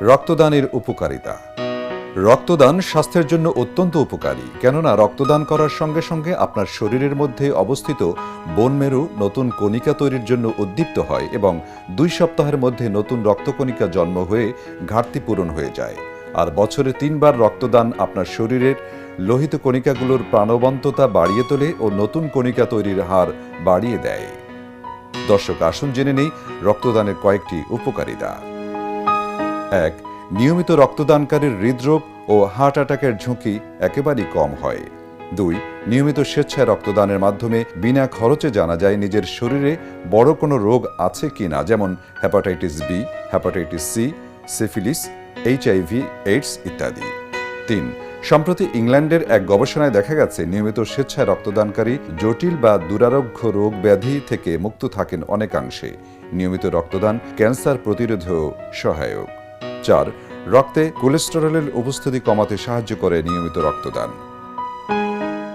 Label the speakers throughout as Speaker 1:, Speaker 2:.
Speaker 1: রক্তদানের উপকারিতা। রক্তদান স্বাস্থ্যের জন্য অত্যন্ত উপকারী, কেননা রক্তদান করার সঙ্গে সঙ্গে আপনার শরীরের মধ্যে অবস্থিত বোন মেরু নতুন কণিকা তৈরির জন্য উদ্দীপ্ত হয় এবং 2 সপ্তাহের মধ্যে নতুন রক্তকণিকা জন্ম হয়ে ঘাটতি পূরণ হয়ে যায়। আর বছরে 3 বার রক্তদান আপনার শরীরের লোহিত কণিকাগুলোর প্রাণবন্ততা বাড়িয়ে তোলে ও নতুন কণিকা তৈরির হার বাড়িয়ে দেয়। দর্শক, আসুন জেনে নেই রক্তদানের কয়েকটি উপকারিতা। 1. নিয়মিত রক্তদানকারীর হৃদরোগ ও হার্ট অ্যাটাকের ঝুঁকি একেবারেই কম হয়। 2. নিয়মিত স্বেচ্ছায় রক্তদানের মাধ্যমে বিনা খরচে জানা যায় নিজের শরীরে বড় কোনো রোগ আছে কিনা, যেমন hepatitis B, hepatitis C, syphilis, HIV, AIDS ইত্যাদি। 3. সম্প্রতি ইংল্যান্ডের এক গবেষণায় দেখা গেছে নিয়মিত স্বেচ্ছায় রক্তদানকারী জটিল বা দুরারোগ্য রোগ ব্যাধি থেকে মুক্ত থাকেন অনেকাংশে। নিয়মিত রক্তদান ক্যান্সার প্রতিরোধেও সহায়ক। 4. রক্তে কোলেস্টেরলের উপস্থিতি কমাতে সাহায্য করে নিয়মিত রক্তদান।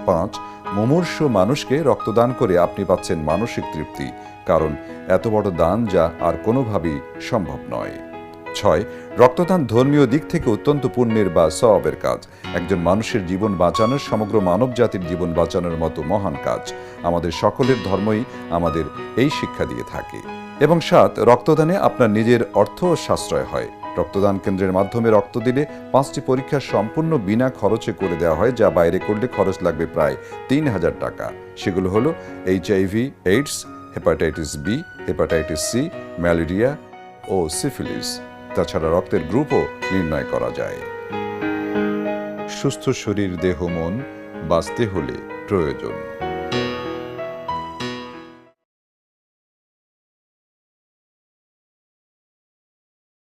Speaker 1: 5. মুমূর্ষু মানুষকে রক্তদান করে আপনি পাচ্ছেন মানসিক তৃপ্তি, কারণ এত বড় দান যা আর কোনোভাবেই সম্ভব নয়। 6. রক্তদান ধর্মীয় দিক থেকে অত্যন্ত পুণ্যের বা সওয়াবের কাজ। একজন মানুষের জীবন বাঁচানোর সমগ্র মানব জাতির জীবন বাঁচানোর মতো মহান কাজ। আমাদের সকলের ধর্মই আমাদের এই শিক্ষা দিয়ে থাকে। এবং 7. রক্তদানে আপনার নিজের অর্থ সাশ্রয় হয়। রক্তদান কেন্দ্রের মাধ্যমে রক্ত দিলে 5টি পরীক্ষা সম্পূর্ণ বিনা খরচে করে দেওয়া হয়, যা বাইরে করলে খরচ লাগবে প্রায় 3000 টাকা। সেগুলো হলো HIV, AIDS, hepatitis B, hepatitis C, malaria ও সিফিলিস। তাছাড়া রক্তের গ্রুপও নির্ণয় করা যায়। সুস্থ শরীর, দেহ, মন বাঁচতে হলে প্রয়োজন।